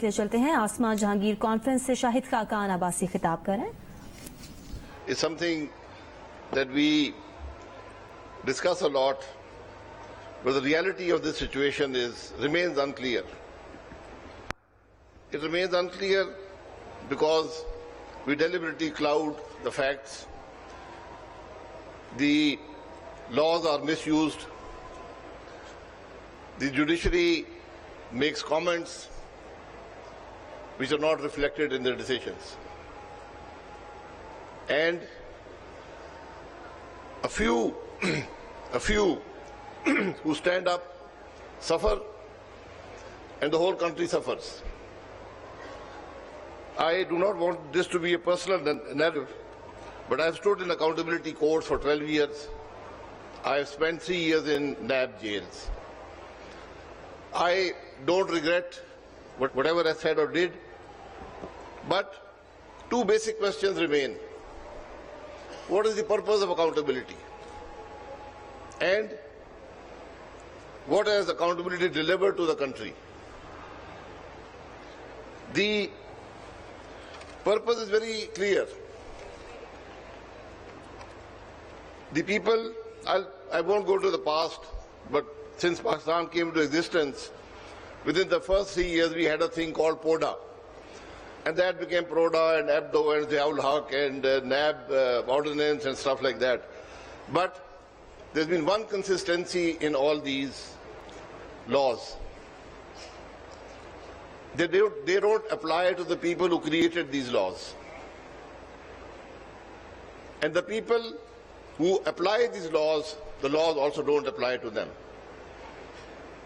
पास ले चलते हैं। आसमा जहांगीर कॉन्फ्रेंस से शाहिद खाकान आबासी खिताब कर रहे हैं। It's something that we discuss a lot, but the reality of this situation remains unclear. It remains unclear because we deliberately cloud the facts. The laws are misused. The judiciary makes comments which are not reflected in their decisions. And a few who stand up suffer, and the whole country suffers. I do not want this to be a personal narrative, but I have stood in accountability courts for 12 years. I have spent 3 years in NAB jails. I don't regret whatever I said or did, but two basic questions remain. What is the purpose of accountability? And what has accountability delivered to the country? The purpose is very clear. The people, I won't go to the past, but since Pakistan came into existence, within the first 3 years we had a thing called PODA. And that became PRODA and ABDO and Ziaul Haq and NAB ordinance and stuff like that. But there's been one consistency in all these laws. They don't apply to the people who created these laws. And the people who apply these laws, the laws also don't apply to them.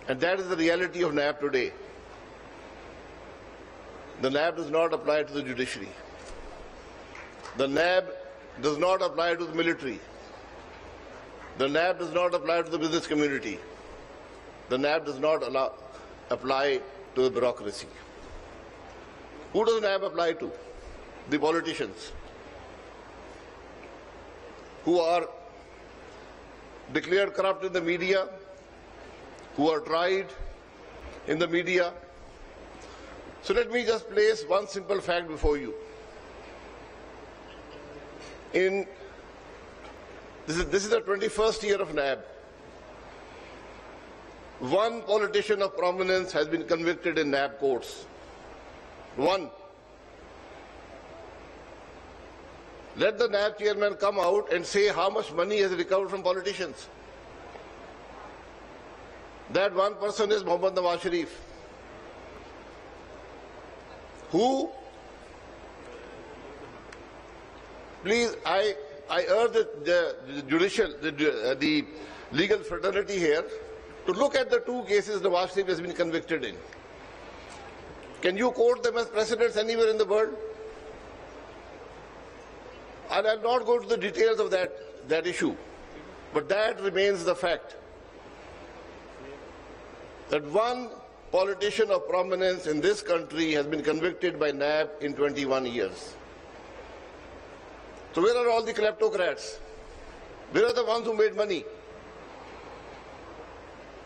And that is the reality of NAB today. The NAB does not apply to the judiciary. The NAB does not apply to the military. The NAB does not apply to the business community. The NAB does not apply to the bureaucracy. Who does NAB apply to? The politicians who are declared corrupt in the media, who are tried in the media. So let me just place one simple fact before you. This is the 21st year of NAB. One politician of prominence has been convicted in NAB courts. One. Let the NAB chairman come out and say how much money has recovered from politicians. That one person is Mohammad Nawaz Sharif, who, please, I urge the legal fraternity here to look at the two cases Nawaz Sharif has been convicted in. Can you quote them as precedents anywhere in the world? And I'll not go to the details of that issue, but that remains the fact that one politician of prominence in this country has been convicted by NAB in 21 years. So where are all the kleptocrats? Where are the ones who made money?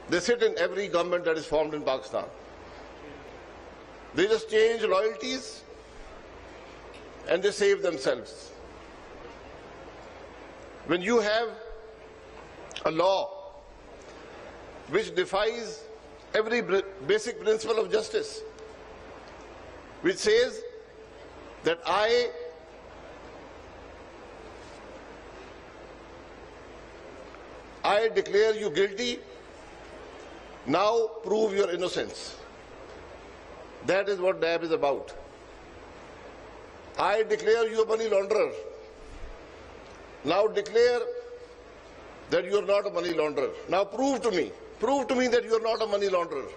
They sit in every government that is formed in Pakistan. They just change loyalties and they save themselves. When you have a law which defies every basic principle of justice, which says that I declare you guilty, now prove your innocence. That is what NAB is about. I declare you a money launderer. Now declare that you are not a money launderer. Now prove to me that you are not a money launderer.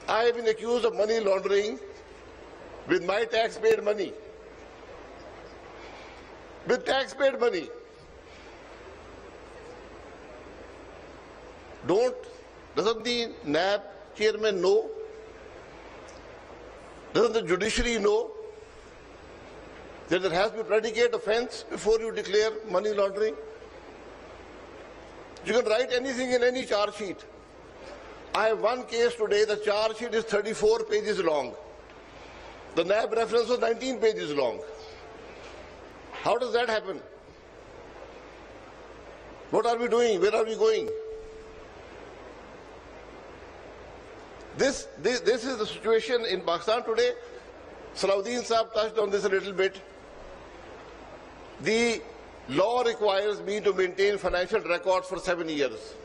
I have been accused of money laundering with my tax-paid money. With tax-paid money. Doesn't the NAB chairman know? Doesn't the judiciary know that there has to be predicate offense before you declare money laundering? You can write anything in any charge sheet. I have one case today, the charge sheet is 34 pages long. The NAB reference was 19 pages long. How does that happen? What are we doing? Where are we going? This is the situation in Pakistan today. Salahuddin Saab touched on this a little bit. The law requires me to maintain financial records for 7 years.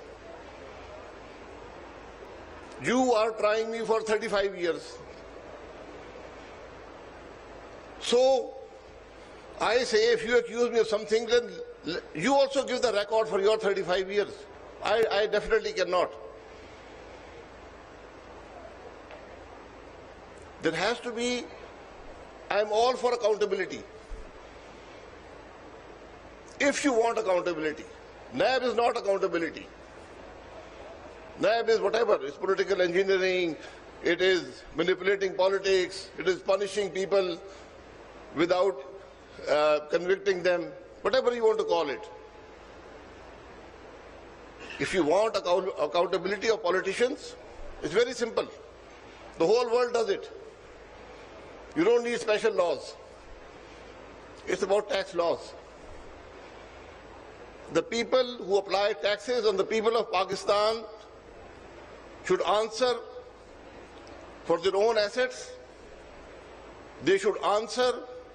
You are trying me for 35 years. So, I say if you accuse me of something, then you also give the record for your 35 years. I definitely cannot. There has to be, I'm all for accountability. If you want accountability, NAB is not accountability. NAB is whatever, it's political engineering, it is manipulating politics, it is punishing people without convicting them, whatever you want to call it. If you want accountability of politicians, it's very simple. The whole world does it. You don't need special laws. It's about tax laws. The people who apply taxes on the people of Pakistan should answer for their own assets. They should answer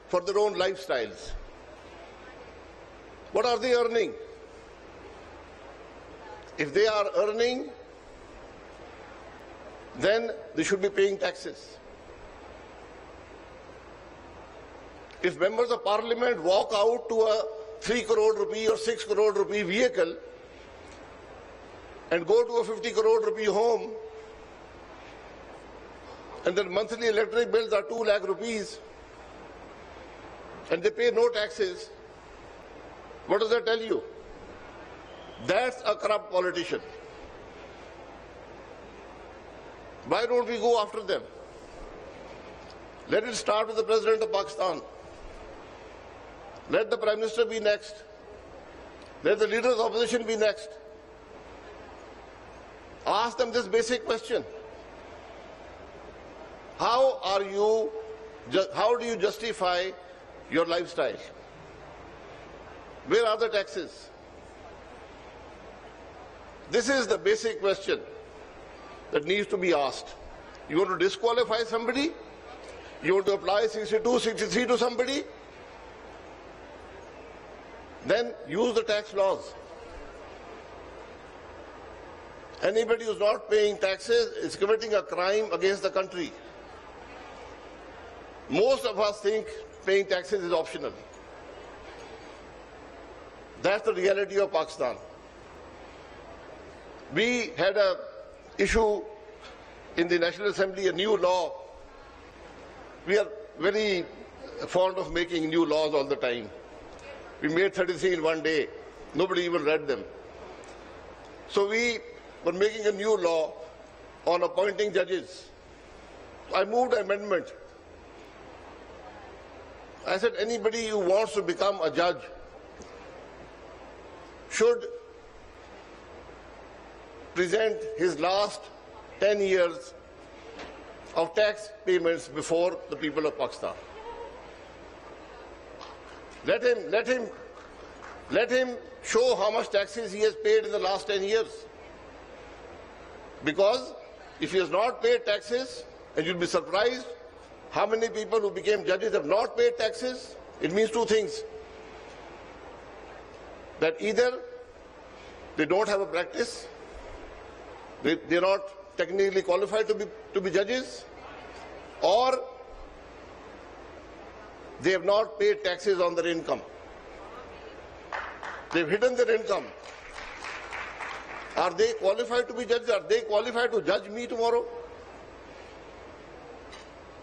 for their own lifestyles. What are they earning? If they are earning, then they should be paying taxes. If members of parliament walk out to a 3 crore rupee or 6 crore rupee vehicle and go to a 50 crore rupee home, and their monthly electric bills are 2 lakh rupees, and they pay no taxes, what does that tell you? That's a corrupt politician. Why don't we go after them? Let it start with the President of Pakistan. Let the Prime Minister be next. Let the leaders of the opposition be next. Ask them this basic question. How do you justify your lifestyle? Where are the taxes? This is the basic question that needs to be asked. You want to disqualify somebody? You want to apply 62, 63 to somebody? Then use the tax laws. Anybody who's not paying taxes is committing a crime against the country. Most of us think paying taxes is optional. That's the reality of Pakistan. We had an issue in the National Assembly, a new law. We are very fond of making new laws all the time. We made 33 in one day. Nobody even read them. So we were making a new law on appointing judges. I moved an amendment. I said anybody who wants to become a judge should present his last 10 years of tax payments before the people of Pakistan. Let him show how much taxes he has paid in the last 10 years. Because if he has not paid taxes, and you'll be surprised how many people who became judges have not paid taxes, it means two things. That either they don't have a practice, they're not technically qualified to be judges, or they have not paid taxes on their income. They've hidden their income. Are they qualified to be judges? Are they qualified to judge me tomorrow?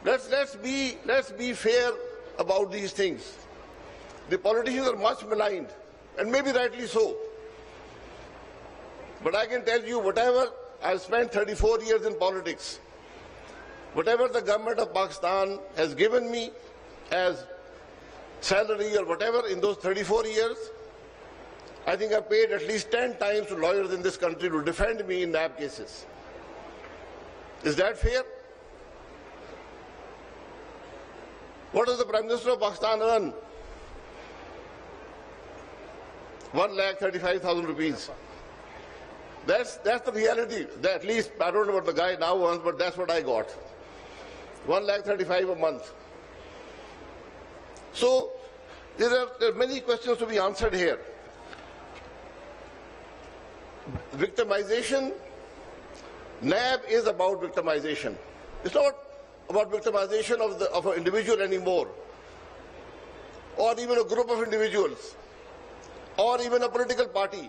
Let's be fair about these things. The politicians are much maligned, and maybe rightly so. But I can tell you, whatever I've spent 34 years in politics, whatever the government of Pakistan has given me as salary or whatever in those 34 years, I think I paid at least 10 times to lawyers in this country to defend me in NAB cases. Is that fair? What does the Prime Minister of Pakistan earn? 1,35,000 rupees. That's the reality. At least, I don't know what the guy now earns, but that's what I got. 1,35,000 a month. So, there are many questions to be answered here. Victimization, NAB is about victimization. It's not about victimization of an individual anymore, or even a group of individuals, or even a political party.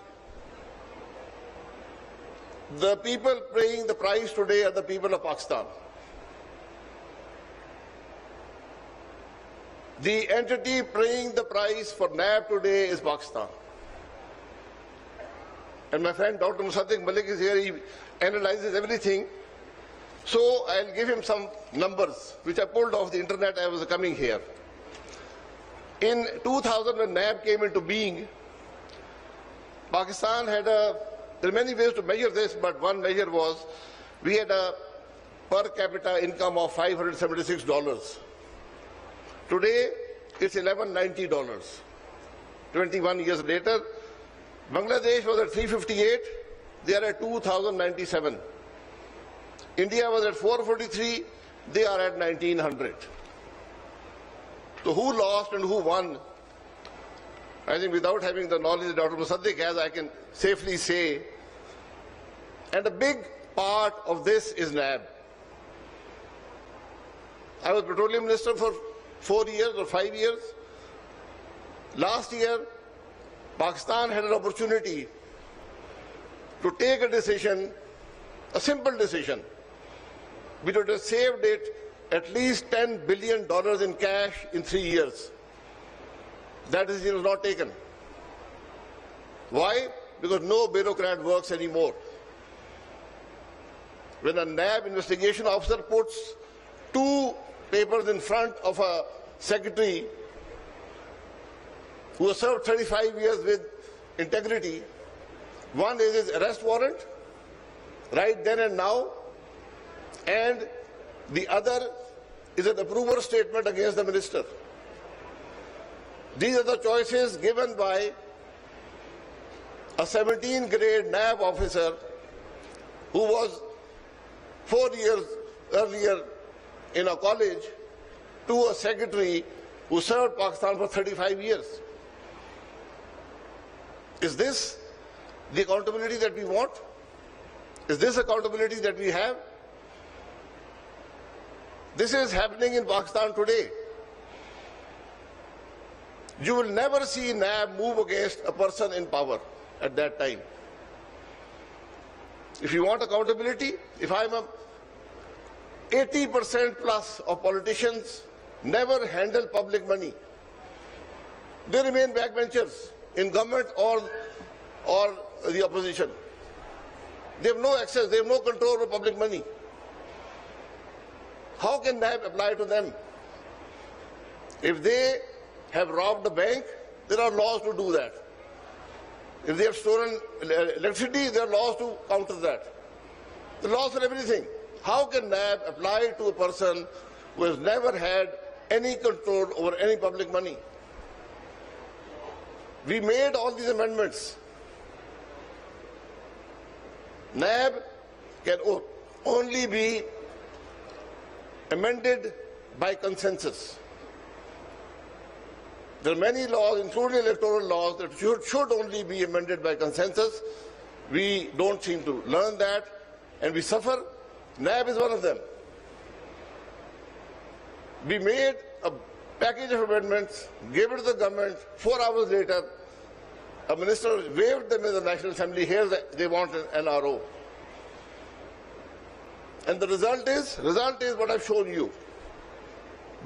The people paying the price today are the people of Pakistan. The entity paying the price for NAB today is Pakistan. And my friend Dr. Musaddiq Malik is here, he analyzes everything. So I'll give him some numbers, which I pulled off the internet as I was coming here. In 2000, when NAB came into being, Pakistan had there are many ways to measure this, but one measure was we had a per capita income of $576. Today, it's $1,190. 21 years later, Bangladesh was at 358, they are at 2,097. India was at 443, they are at 1,900. So who lost and who won? I think without having the knowledge that Dr. Musaddiq has, I can safely say, and a big part of this is NAB. I was Petroleum Minister for 4 years or 5 years. Last year, Pakistan had an opportunity to take a decision, a simple decision. We would have saved it at least $10 billion in cash in 3 years. That decision was not taken. Why? Because no bureaucrat works anymore. When a NAB investigation officer puts 2 papers in front of a secretary who has served 35 years with integrity, one is his arrest warrant, right then and now, and the other is an approval statement against the minister. These are the choices given by a 17th-grade NAB officer who was 4 years earlier in a college to a secretary who served Pakistan for 35 years. Is this the accountability that we want? Is this accountability that we have? This is happening in Pakistan today. You will never see NAB move against a person in power at that time. If you want accountability, if I'm 80% plus of politicians never handle public money. They remain backbenchers in government or the opposition. They have no access, they have no control over public money. How can NAB apply to them? If they have robbed a bank, there are laws to do that. If they have stolen electricity, there are laws to counter that. The laws for everything. How can NAB apply to a person who has never had any control over any public money? We made all these amendments. NAB can only be amended by consensus. There are many laws, including electoral laws, that should only be amended by consensus. We don't seem to learn that, and we suffer. NAB is one of them. We made a package of amendments, gave it to the government. 4 hours later, a minister waived them in the National Assembly. Here they want an NRO. And the result is what I've shown you.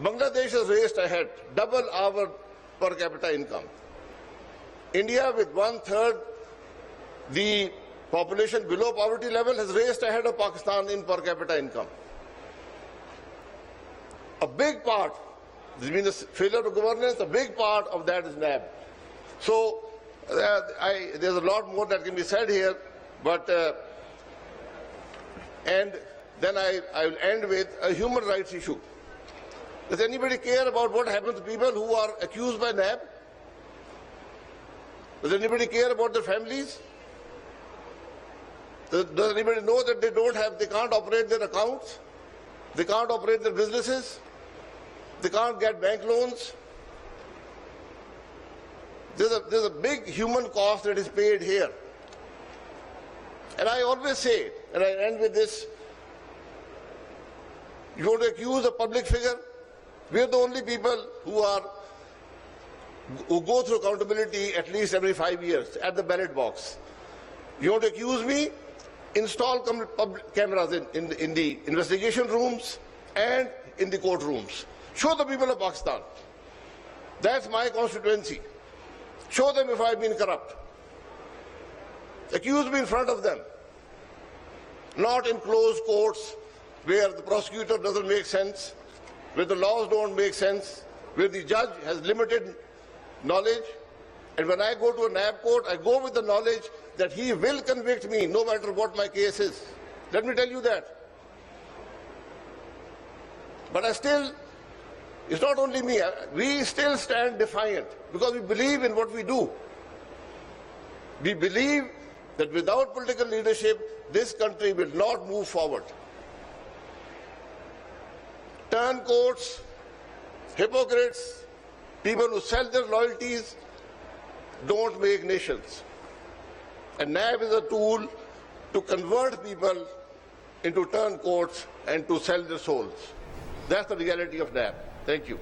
Bangladesh has raced ahead, double our per capita income. India, with 1/3 the population below poverty level, has raced ahead of Pakistan in per capita income. A big part, there's been a failure of governance, a big part of that is NAB. So there's a lot more that can be said here, but and then I will end with a human rights issue. Does anybody care about what happens to people who are accused by NAB? Does anybody care about their families? Does anybody know that they can't operate their accounts? They can't operate their businesses? They can't get bank loans? There's a big human cost that is paid here. And I always say, and I end with this, you want to accuse a public figure? We are the only people who go through accountability at least every 5 years at the ballot box. You want to accuse me? Install cameras in the investigation rooms and in the courtrooms. Show the people of Pakistan. That's my constituency. Show them if I've been corrupt. Accuse me in front of them. Not in closed courts where the prosecutor doesn't make sense, where the laws don't make sense, where the judge has limited knowledge. And when I go to a NAB court, I go with the knowledge that he will convict me no matter what my case is. Let me tell you that. But it's not only me, we still stand defiant because we believe in what we do. We believe that without political leadership, this country will not move forward. Turncoats, hypocrites, people who sell their loyalties don't make nations. And NAB is a tool to convert people into turncoats and to sell their souls. That's the reality of NAB. Thank you.